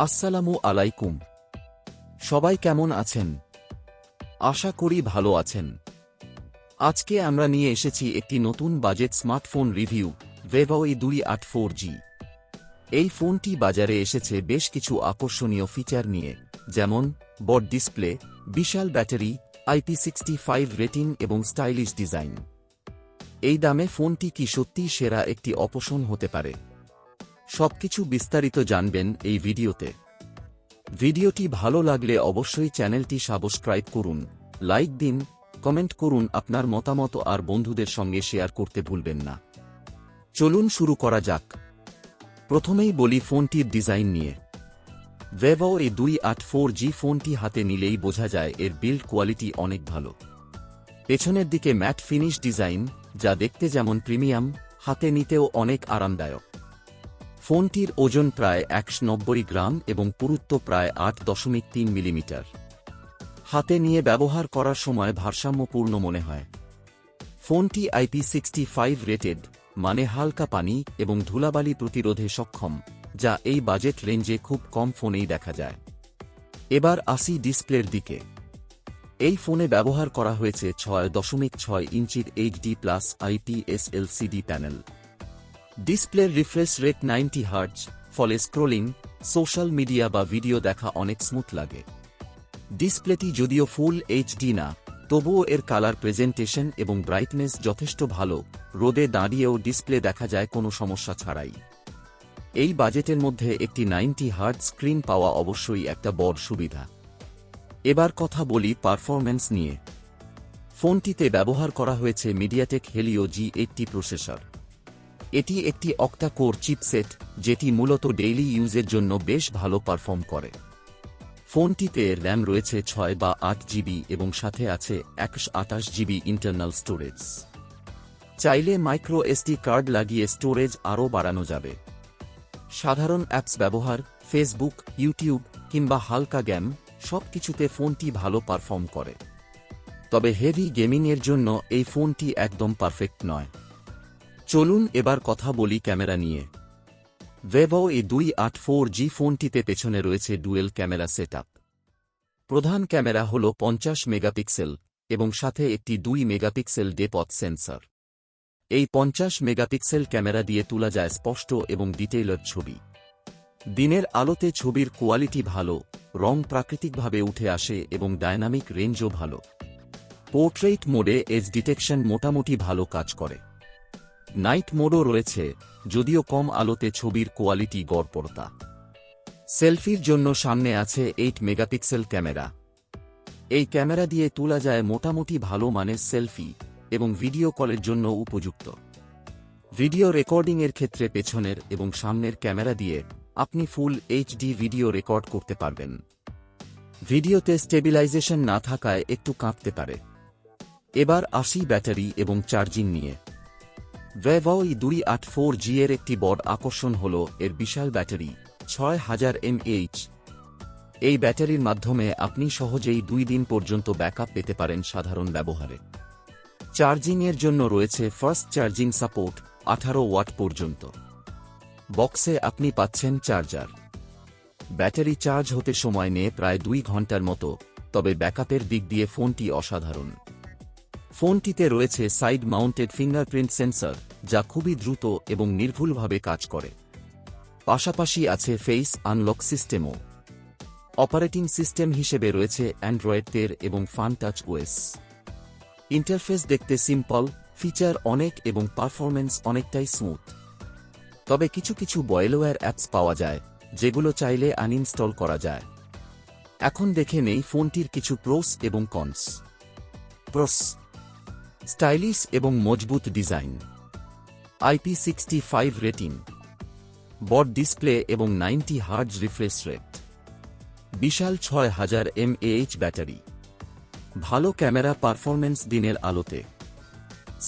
আসসালামু আলাইকুম। সবাই কেমন আছেন? আশা করি ভালো আছেন। আজকে আমরা নিয়ে এসেছি একটি নতুন budget smartphone review, Vivo E28 4G। এই ফোনটি বাজারে এসেছে বেশ কিছু আকর্ষণীয় ফিচার নিয়ে, যেমন বড় ডিসপ্লে, বিশাল ব্যাটারি, IP65 রেটিং এবং স্টাইলিশ ডিজাইন। এই দামে ফোনটি কি সত্যিই সেরা একটি অপশন হতে পারে? সবকিছু বিস্তারিত জানবেন এই ভিডিওতে। ভিডিওটি ভালো লাগলে অবশ্যই চ্যানেলটি সাবস্ক্রাইব করুন, লাইক দিন, কমেন্ট করুন আপনার মতামত আর বন্ধুদের সঙ্গে শেয়ার করতে ভুলবেন না। চলুন শুরু করা যাক। প্রথমেই বলি ফোনটির ডিজাইন নিয়ে। Vivo E28 4G ফোনটি হাতে নিলেই বোঝা যায় এর বিল্ড কোয়ালিটি অনেক ভালো। পেছনের দিকে ম্যাট ফিনিশ ডিজাইন, যা দেখতে যেমন প্রিমিয়াম, হাতে নিতেও অনেক আরামদায়ক। ফোনটির ওজন প্রায় 190 গ্রাম এবং পুরুত্ব প্রায় 8.3 মিলিমিটার। হাতে নিয়ে ব্যবহার করার সময় ভারসাম্যপূর্ণ মনে হয়। ফোনটি IP65 রেটেড, মানে হালকা পানি এবং ধুলাবালি প্রতিরোধে সক্ষম, যা এই বাজেট রেঞ্জে খুব কম ফোনেই দেখা যায়। এবার আসি ডিসপ্লের দিকে। এই ফোনে ব্যবহার করা হয়েছে 6.6 ইঞ্চির HD+ IPS LCD প্যানেল। ডিসপ্লের রিফ্রেশ রেট 90 হার্টজ, ফলে স্ক্রোলিং, সোশ্যাল মিডিয়া বা ভিডিও দেখা অনেক স্মুথ লাগে। ডিসপ্লেটি যদিও ফুল এইচডি না, তবুও এর কালার প্রেজেন্টেশন এবং ব্রাইটনেস যথেষ্ট ভালো, রোদে দাঁড়িয়েও ডিসপ্লে দেখা যায় কোনো সমস্যা ছাড়াই। এই বাজেটের মধ্যে একটি 90 হার্টজ স্ক্রিন পাওয়া অবশ্যই একটা বড় সুবিধা। এবার কথা বলি পারফরম্যান্স নিয়ে। ফোনটিতে ব্যবহার করা হয়েছে মিডিয়াটেক হেলিও G80 প্রসেসর। এটি একটি অক্টা কোর চিপসেট, যেটি মূলত ডেইলি ইউজের জন্য বেশ ভালো পারফর্ম করে। ফোনটিতে র্যাম রয়েছে 6 বা 8 জিবি এবং সাথে আছে 128 জিবি ইন্টারনাল স্টোরেজ। চাইলে মাইক্রো এসডি কার্ড লাগিয়ে স্টোরেজ আরও বাড়ানো যাবে। সাধারণ অ্যাপস ব্যবহার, ফেসবুক, ইউটিউব কিংবা হালকা গেম, সবকিছুতে ফোনটি ভালো পারফর্ম করে। তবে হেভি গেমিংয়ের জন্য এই ফোনটি একদম পারফেক্ট নয়। চলুন এবার কথা বলি ক্যামেরা নিয়ে। Vivo E28 4G ফোনটিতে পেছনে রয়েছে ডুয়েল ক্যামেরা সেটআপ। প্রধান ক্যামেরা হল 50 মেগাপিক্সেল এবং সাথে একটি 2 মেগাপিক্সেল ডেপথ সেন্সর। এই 50 মেগাপিক্সেল ক্যামেরা দিয়ে তোলা যায় স্পষ্ট এবং ডিটেইলড ছবি। দিনের আলোতে ছবির কোয়ালিটি ভালো, রং প্রাকৃতিকভাবে উঠে আসে এবং ডায়নামিক রেঞ্জও ভালো। পোর্ট্রেইট মোডে এজ ডিটেকশন মোটামুটি ভালো কাজ করে। নাইট মোডও রয়েছে, যদিও কম আলোতে ছবির কোয়ালিটি গড়পড়তা। সেলফির জন্য সামনে আছে 8 মেগাপিক্সেল ক্যামেরা। এই ক্যামেরা দিয়ে তোলা যায় মোটামুটি ভালো মানের সেলফি এবং ভিডিও কলের জন্য উপযুক্ত। ভিডিও রেকর্ডিংয়ের ক্ষেত্রে পেছনের এবং সামনের ক্যামেরা দিয়ে আপনি ফুল এইচডি ভিডিও রেকর্ড করতে পারবেন। ভিডিওতে স্টেবিলাইজেশন না থাকায় একটু কাঁপতে পারে। এবার আসি ব্যাটারি এবং চার্জিং নিয়ে। Vivo E28 4G এর একটি বড় আকর্ষণ হল এর বিশাল ব্যাটারি, 6000 mAh। এই ব্যাটারির মাধ্যমে আপনি সহজেই 2 দিন পর্যন্ত ব্যাকআপ পেতে পারেন সাধারণ ব্যবহারে। চার্জিংয়ের জন্য রয়েছে ফাস্ট চার্জিং সাপোর্ট, 18 ওয়াট পর্যন্ত। বক্সে আপনি পাচ্ছেন চার্জার। ব্যাটারি চার্জ হতে সময় নিয়ে প্রায় 2 ঘন্টার মতো, তবে ব্যাকআপের দিক দিয়ে ফোনটি অসাধারণ। ফোনটিতে রয়েছে সাইড মাউন্টেড ফিঙ্গারপ্রিন্ট সেন্সর, যা খুবই দ্রুত এবং নির্ভুলভাবে কাজ করে। পাশাপাশি আছে ফেস আনলক সিস্টেমও। অপারেটিং সিস্টেম হিসেবে রয়েছে অ্যান্ড্রয়েড 13 এবং ফান টাচ ওএস। ইন্টারফেস দেখতে সিম্পল, ফিচার অনেক এবং পারফরম্যান্স অনেকটাই স্মুথ। তবে কিছু কিছু বয়েলওয়্যার অ্যাপস পাওয়া যায়, যেগুলো চাইলে আনইনস্টল করা যায়। এখন দেখে নেই ফোনটির কিছু প্রোস এবং কনস। প্রোস: স্টাইলিশ এবং মজবুত ডিজাইন, IP65 রেটিং, বড় ডিসপ্লে এবং 90 হার্টজ রিফ্রেশ রেট, বিশাল 6000 mAh ব্যাটারি, ভালো ক্যামেরা পারফরম্যান্স দিনের আলোতে,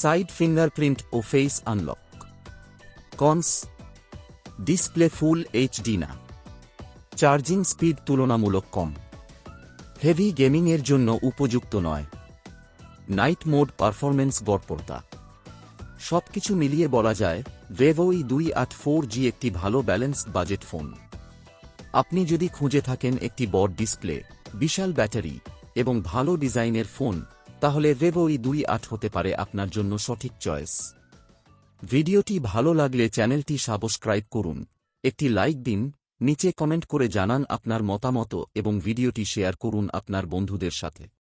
সাইড ফিঙ্গারপ্রিন্ট ও face unlock. Cons: display full HD না, চার্জিং স্পিড তুলনামূলক কম, হেভি গেমিংয়ের জন্য উপযুক্ত নয়, নাইট মোড পারফরম্যান্স গড়পড়তা। সবকিছু মিলিয়ে বলা যায় Vivo E28 4G একটি ভালো ব্যালেন্সড বাজেট ফোন। আপনি যদি খুঁজে থাকেন একটি বড় ডিসপ্লে, বিশাল ব্যাটারি এবং ভালো ডিজাইনের ফোন, তাহলে Vivo Y28 হতে পারে আপনার জন্য সঠিক চয়েস। ভিডিওটি ভালো লাগলে চ্যানেলটি সাবস্ক্রাইব করুন, একটি লাইক দিন, নিচে কমেন্ট করে জানান আপনার মতামত এবং ভিডিওটি শেয়ার করুন আপনার বন্ধুদের সাথে।